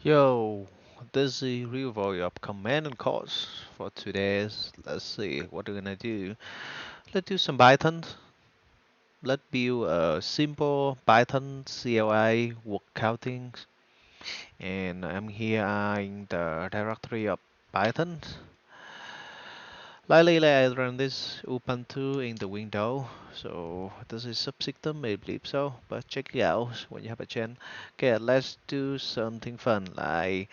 Yo, this is review of command and calls for today's. Let's see what we're gonna do. Let's do some Python. Let's build a simple Python CLI work counting. And I'm here in the directory of Python. Lately, I run this Ubuntu in the window. So this is subsystem, I believe so. But check it out when you have a chance. Okay, let's do something fun like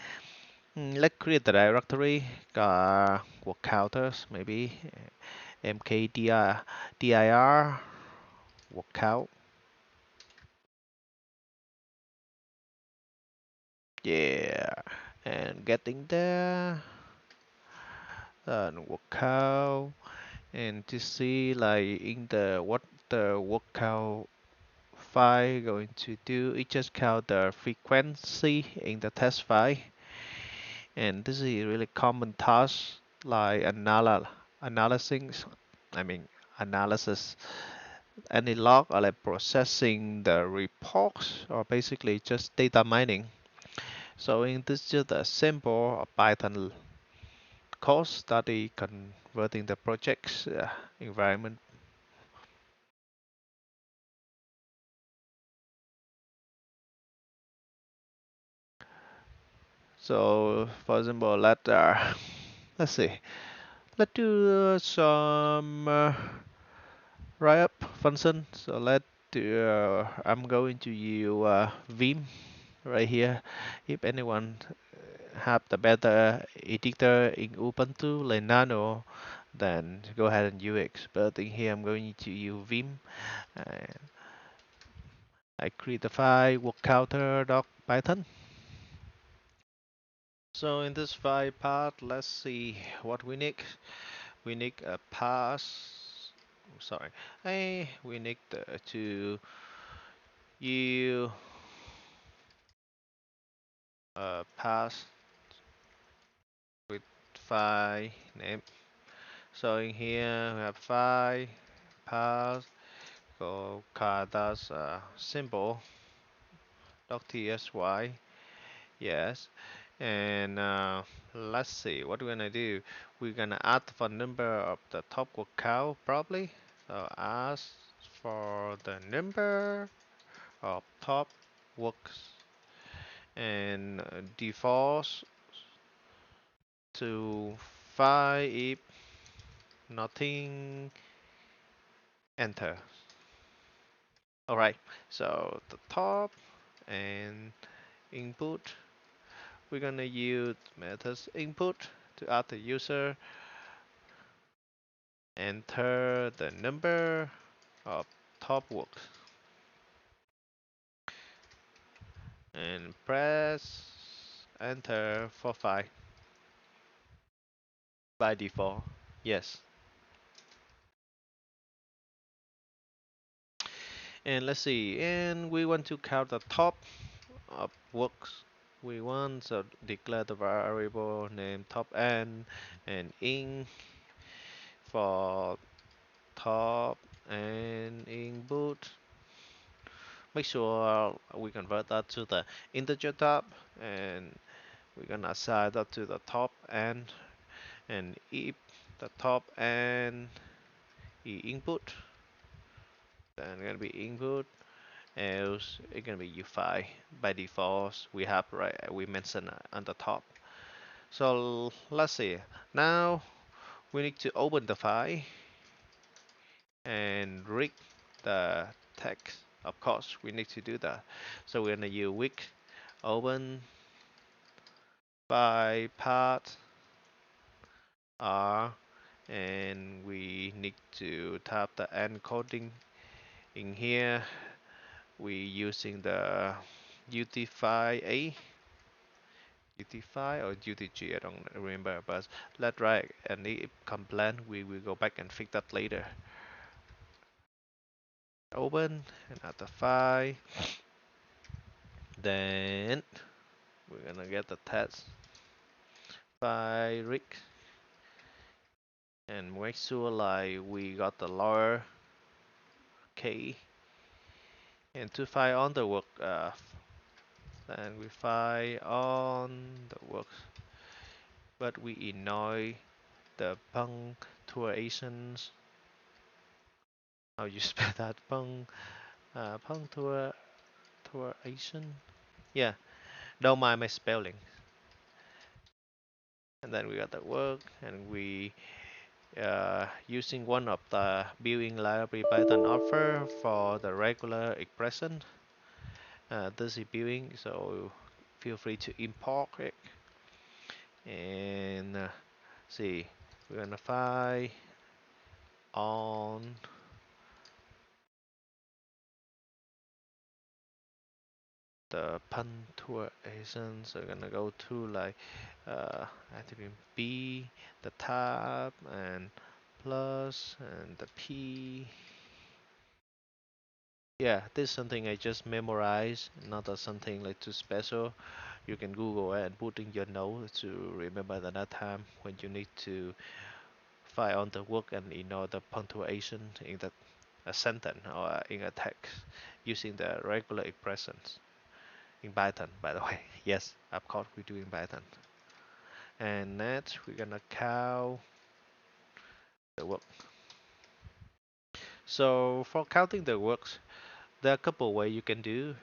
let's create the directory, work counters, maybe mkdir work count. Yeah, and getting there, and work count, and to see like in the what the work count file going to do, it just count the frequency in the test file, and this is a really common task like analysis. I mean analysis any log or like processing the reports or basically just data mining. So in this just a simple Python code study converting the project's environment. So for example, let's see, let's do some write up function. So I'm going to use Vim right here. If anyone have the better editor in Ubuntu like Nano, then go ahead and use it. But in here, I'm going to use Vim. And I create the file work counter doc Python. So in this file part, let's see what we need. We need a pass. Sorry, we need to use a pass with file name. So in here we have file pass go does symbol .tsy. Yes, and let's see what we're gonna do. We're gonna add the number of the top work count probably. So ask for the number of top works and default to file if nothing enter. All right, so the top and input. We're gonna use methods input to add the user, enter the number of top works, and press enter for file by default. Yes. And let's see, and we want to count the top of works. We want to declare the variable name top n and in for top and input. Make sure we convert that to the integer type, and we're gonna assign that to the top and if the top and input, then gonna be input, else it's gonna be u5 by default. We have right we mentioned on the top. So let's see. Now we need to open the file and read the text. Of course, we need to do that. So we're gonna use wig open by part R, and we need to tap the encoding in here. We using the UTF-8 UTF-5 or UTG, I don't remember, but let's try and if complaint we will go back and fix that later. Open and add the file, then we're gonna get the test file rig and make sure like we got the lower K and to find on the work then we fire on the works, but we ignore the punctuations. How you spell that? Punctuation? Yeah, don't mind my spelling. And then we got the work, and we using one of the built-in library Python offer for the regular expression. This is built-in, so feel free to import it. And see, we're gonna find on the punctuation. So we're gonna go to like I think B, the tab, and plus, and the P. Yeah, this is something I just memorized, not something like too special. You can Google it and put in your notes to remember the next time when you need to find on the work and ignore the punctuation in the a sentence or in a text using the regular expressions in Python, by the way. Yes, of course we do in Python. And next we're gonna count the work. So for counting the works, there are a couple ways you can do.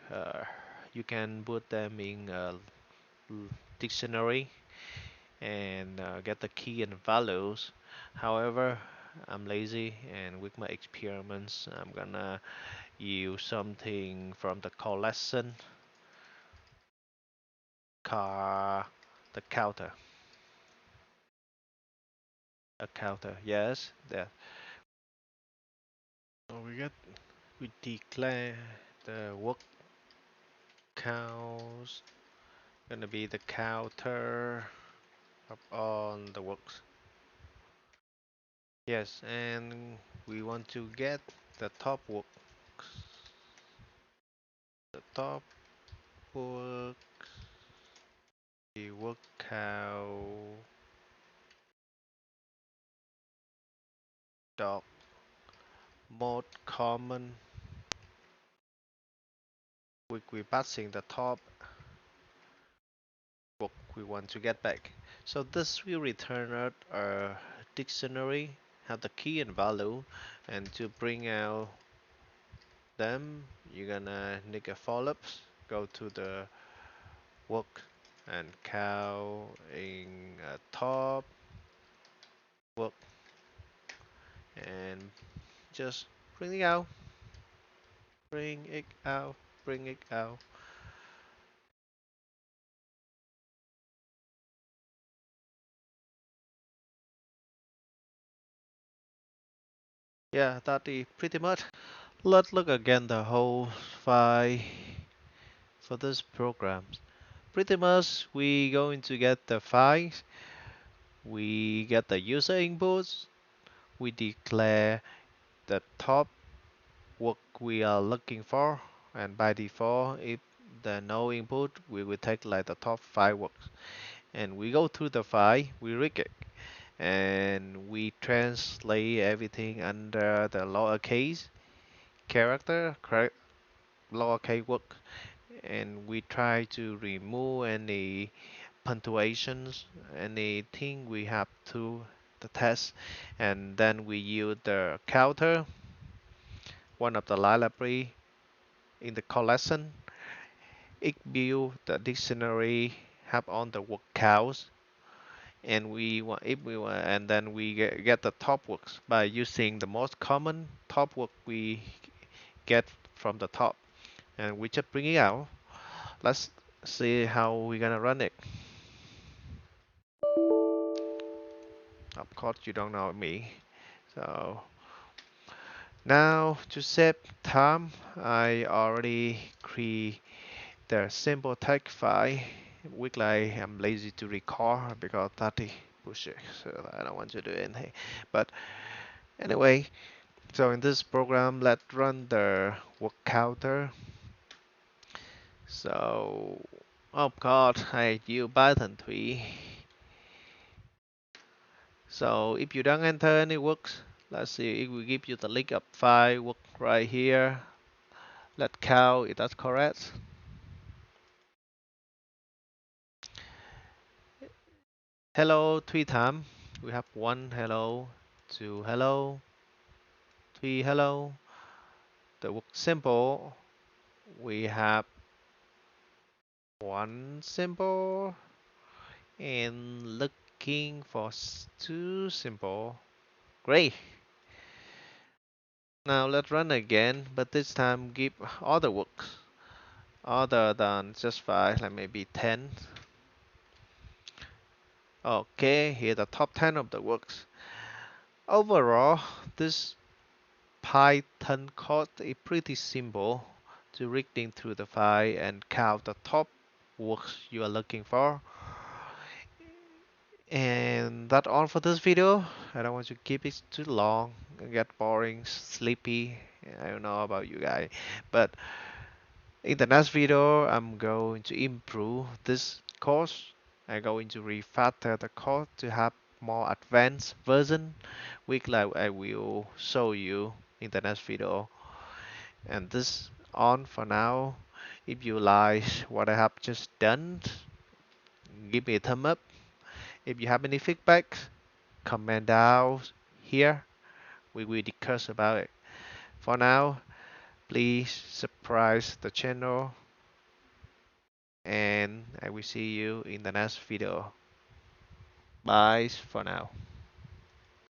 You can put them in a dictionary and get the key and values. However, I'm lazy and with my experiments, I'm gonna use something from the collection car the counter. A counter, yes. There. So we declare the work counts gonna be the counter up on the works. Yes, and we want to get the top work. The top work, the work count dot most common. We passing the top work we want to get back. So this will return out a dictionary, have the key and value, and to bring out them, you're gonna make a for loops, go to the work and count in top work and just bring it out, bring it out, bring it out. Yeah, that is pretty much. Let's look again the whole file for this program. Pretty much we going to get the files, we get the user inputs, we declare the top what we are looking for, and by default if the no input we will take like the top 5 words, and we go to the file, we read it, and we translate everything under the lowercase character, lowercase word, and we try to remove any punctuations, anything we have to the test, and then we use the counter, one of the library in the collection. It build the dictionary have on the word counts, and we want if we want, and then we get the top words by using the most common top word we get from the top, and we just bring it out. Let's see how we're gonna run it. Of course, you don't know me. So now to save time, I already create the simple text file. Which I'm lazy to record because that is bullshit. So I don't want to do anything. But anyway, so in this program, let's run the work counter. So, oh God, I use Python 3. So if you don't enter any works, let's see, it will give you the link of file work right here. Let's count if that's correct. hello 3 times. We have one hello, two hello, three hello. The word simple, we have one symbol and looking for two simple. Great. Now let's run again, but this time give other works other than just 5, like maybe 10. Okay, here the top 10 of the works. Overall, this Python code is pretty simple to reading through the file and count the top works you are looking for. And that's all for this video. I don't want to keep it too long, get boring, sleepy. I don't know about you guys, but in the next video, I'm going to improve this course. I'm going to refactor the code to have more advanced version, which I will show you in the next video. And this on for now. If you like what I have just done, give me a thumb up. If you have any feedback, comment down here. We will discuss about it. For now, please subscribe the channel and I will see you in the next video. Bye for now.